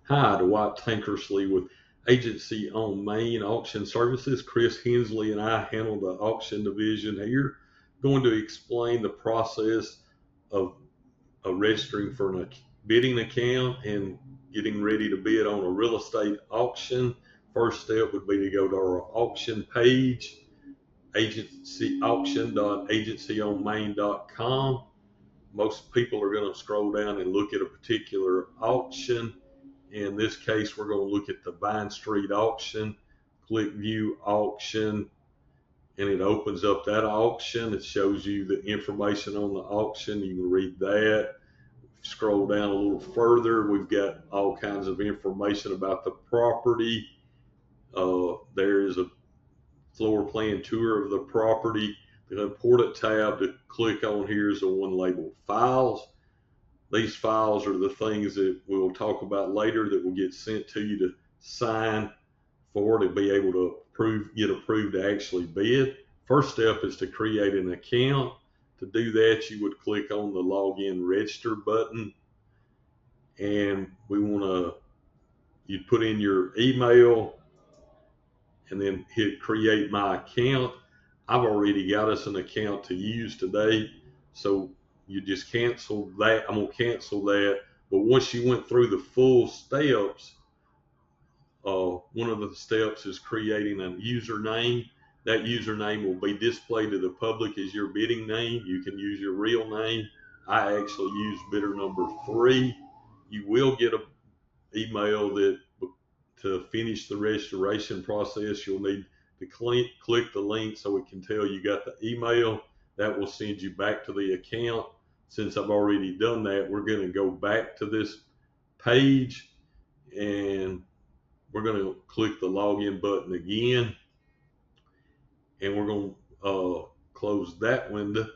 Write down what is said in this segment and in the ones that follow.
Hi, Dwight Tankersley with Agency on Main Auction Services. Chris Hensley and I handle the auction division here. Going to explain the process of, registering for a bidding account and getting ready to bid on a real estate auction. First step would be to go to our auction page, agencyauction.agencyonmain.com. Most people are going to scroll down and look at a particular auction. In this case, we're going to look at the Vine Street auction. Click View Auction, and it opens up that auction. It shows you the information on the auction. You can read that. Scroll down a little further. We've got all kinds of information about the property. There is a floor plan tour of the property. The important tab to click on here is the one labeled Files. These files are the things that we'll talk about later that will get sent to you to sign for to be able to get approved to actually bid. First step is to create an account. To do that, you would click on the Login Register button, and you'd put in your email and then hit Create My Account. I've already got us an account to use today, so you just cancel that. I'm going to cancel that. But once you went through the full steps, one of the steps is creating a username. That username will be displayed to the public as your bidding name. You can use your real name. I actually use bidder number 3. You will get an email that to finish the registration process, you'll need to click the link so it can tell you got the email. That will send you back to the account. Since I've already done that, we're going to go back to this page and we're going to click the login button again, and we're going to close that window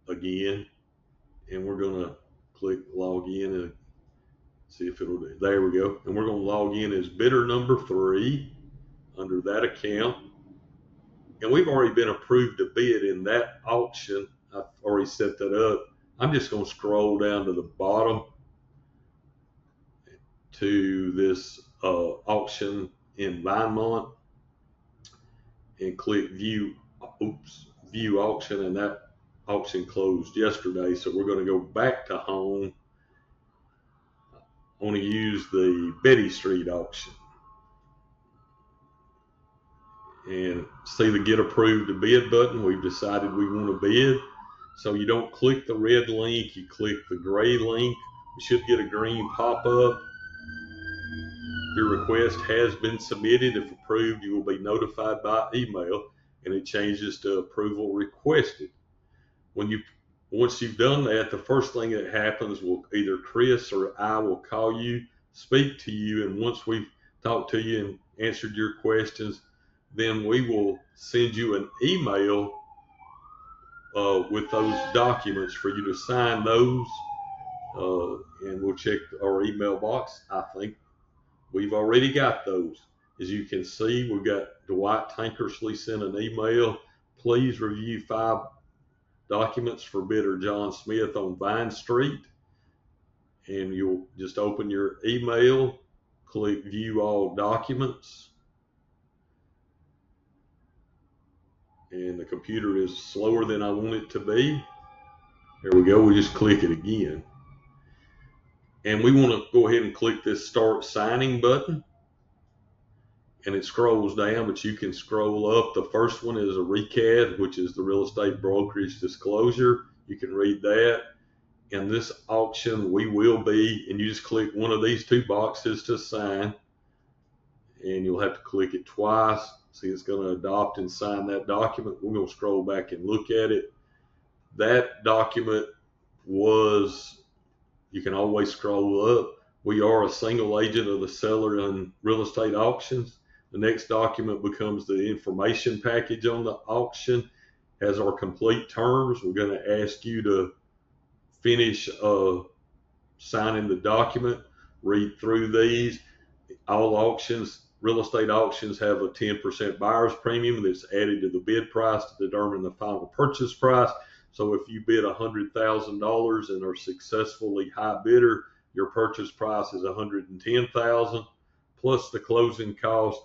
again, and we're going to click log in and see if it'll do. There we go. And we're going to log in as bidder number 3 under that account. And we've already been approved to bid in that auction. I've already set that up. I'm just going to scroll down to the bottom to this auction in Vinemont and click view auction, and that auction closed yesterday. So we're going to go back to home. I want to use the Betty Street auction and see the get approved to bid button. We've decided we want to bid. So you don't click the red link, you click the gray link. You should get a green pop-up. Your request has been submitted. If approved, you will be notified by email, and it changes to approval requested. Once you've done that, the first thing that happens will either Chris or I will call you, speak to you, and once we've talked to you and answered your questions, then we will send you an email with those documents for you to sign those, and we'll check our email box. I think we've already got those. As you can see, we've got Dwight Tankersley sent an email. Please review 5 documents for bidder John Smith on Vine Street. And you'll just open your email, click View All Documents. And the computer is slower than I want it to be. There we go. We just click it again. And we want to go ahead and click this Start Signing button. And it scrolls down, but you can scroll up. The first one is a RECAD, which is the real estate brokerage disclosure. You can read that. In this auction, we will be, and you just click one of these 2 boxes to sign, and you'll have to click it twice. See, it's going to adopt and sign that document. We're going to scroll back and look at it. That document you can always scroll up. We are a single agent of the seller in real estate auctions. The next document becomes the information package on the auction, has our complete terms. We're going to ask you to finish signing the document, read through these. All auctions, real estate auctions, have a 10% buyer's premium that's added to the bid price to determine the final purchase price. So if you bid $100,000 and are successfully high bidder, Your purchase price is $110,000 plus the closing cost.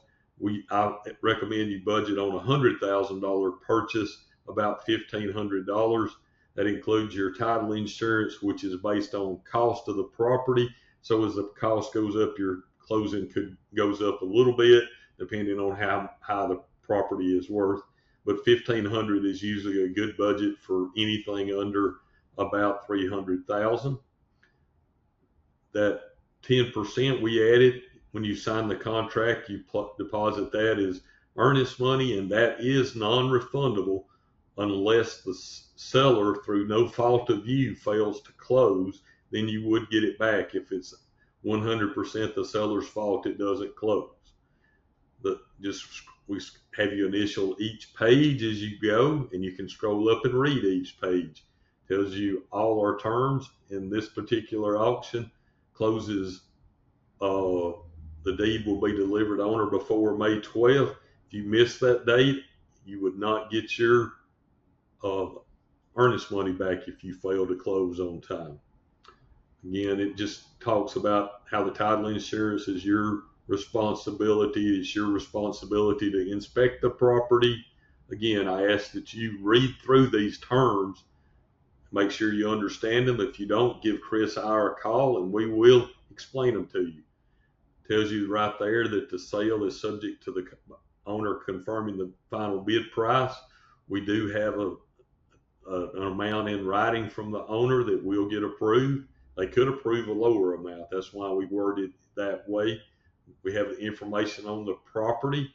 I recommend you budget on $100,000 purchase, about $1,500. That includes your title insurance, which is based on cost of the property. So as the cost goes up, your closing goes up a little bit, depending on how high the property is worth. But $1,500 is usually a good budget for anything under about $300,000. That 10% we added when you sign the contract, you deposit that as earnest money, and that is non-refundable unless the seller, through no fault of you, fails to close. Then you would get it back. If it's 100% the seller's fault, it doesn't close. We have you initial each page as you go, and you can scroll up and read each page. It tells you all our terms. In this particular auction, closes, the deed will be delivered on or before May 12th. If you miss that date, you would not get your earnest money back if you fail to close on time. Again, it just talks about how the title insurance is your responsibility. It's your responsibility to inspect the property. Again, I ask that you read through these terms, make sure you understand them. If you don't, give Chris or I a call and we will explain them to you. It tells you right there that the sale is subject to the owner confirming the final bid price. We do have an amount in writing from the owner that will get approved. They could approve a lower amount. That's why we worded it that way. We have the information on the property.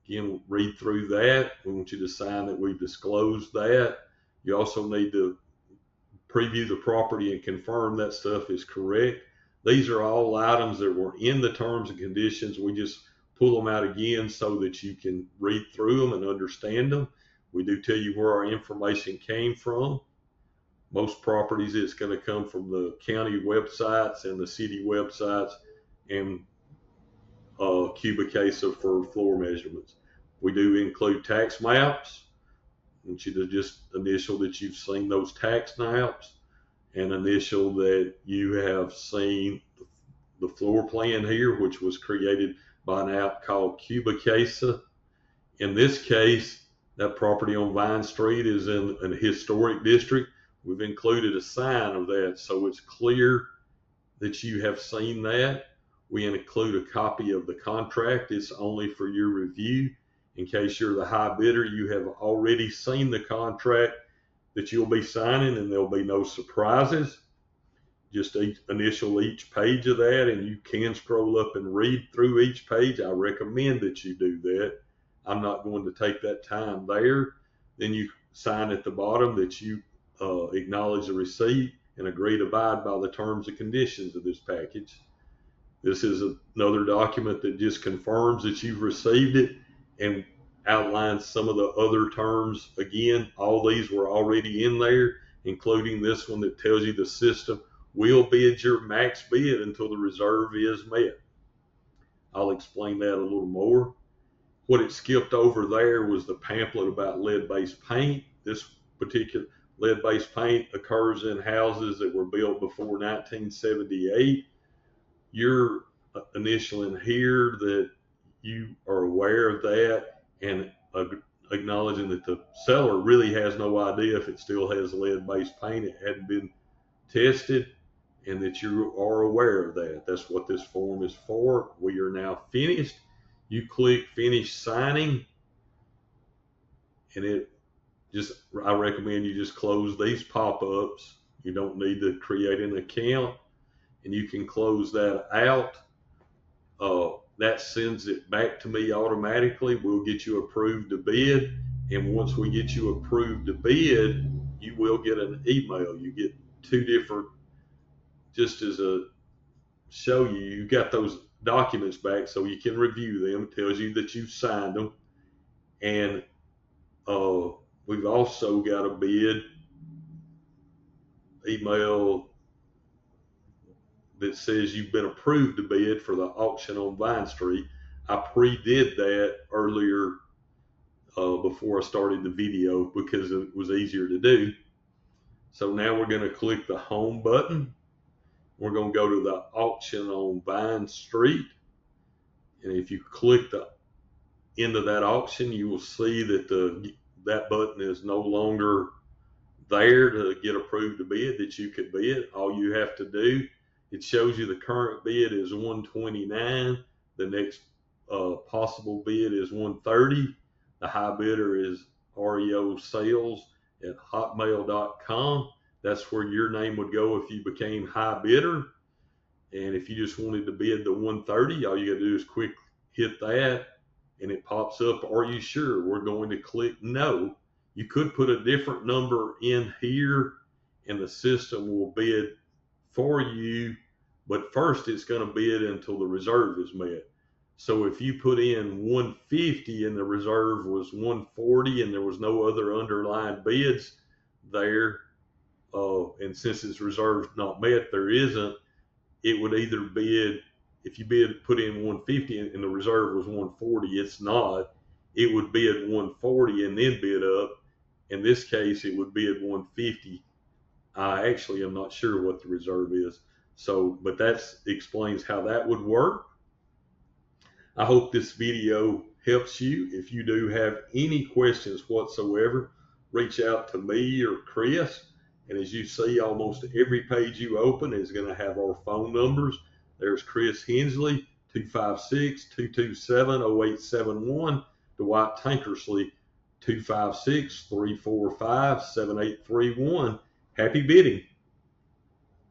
Again, read through that. We want you to sign that we've disclosed that. You also need to preview the property and confirm that stuff is correct. These are all items that were in the terms and conditions. We just pull them out again so that you can read through them and understand them. We do tell you where our information came from. Most properties, it's going to come from the county websites and the city websites and Cubicasa for floor measurements. We do include tax maps. I want you to just initial that you've seen those tax maps and initial that you have seen the floor plan here, which was created by an app called Cubicasa. In this case, that property on Vine Street is in a historic district. We've included a sign of that so it's clear that you have seen that. We include a copy of the contract. It's only for your review. In case you're the high bidder, you have already seen the contract that you'll be signing and there'll be no surprises. Just initial each page of that, and you can scroll up and read through each page. I recommend that you do that. I'm not going to take that time there. Then you sign at the bottom that you acknowledge the receipt and agree to abide by the terms and conditions of this package. This is another document that just confirms that you've received it and outlines some of the other terms. Again, all these were already in there, including this one that tells you the system will bid your max bid until the reserve is met. I'll explain that a little more. What it skipped over there was the pamphlet about lead-based paint. This particular lead-based paint occurs in houses that were built before 1978. You're initialing here that you are aware of that and acknowledging that the seller really has no idea if it still has lead-based paint. It hadn't been tested, and that you are aware of that. That's what this form is for. We are now finished. You click finish signing, and I recommend you just close these pop-ups. You don't need to create an account, and you can close that out. That sends it back to me automatically. We'll get you approved to bid, and once we get you approved to bid, you will get an email. You get two different, just as a show you, you got those documents back so you can review them. It tells you that you signed them, and we've also got a bid email that says you've been approved to bid for the auction on Vine Street. I pre-did that earlier before I started the video because it was easier to do. So now we're going to click the home button, We're going to go to the auction on Vine Street. And if you click the end of that auction, you will see that that button is no longer there to get approved to bid, that you could bid. All you have to do, it shows you the current bid is 129. The next possible bid is 130. The high bidder is reosales@hotmail.com. That's where your name would go if you became high bidder. And if you just wanted to bid the 130, all you got to do is quick hit that, and it pops up, are you sure? We're going to click no. You could put a different number in here and the system will bid for you, but first it's going to bid until the reserve is met. So if you put in 150 and the reserve was 140 and there was no other underlying bids there, and since it's reserve not met, there isn't, it would either bid, if you put in 150 and the reserve was 140, it's not. It would bid 140 and then bid up. In this case, it would bid 150. I actually am not sure what the reserve is. So, but that explains how that would work. I hope this video helps you. If you do have any questions whatsoever, reach out to me or Chris. And as you see, almost every page you open is going to have our phone numbers. There's Chris Hensley, 256-227-0871. Dwight Tankersley, 256-345-7831. Happy bidding.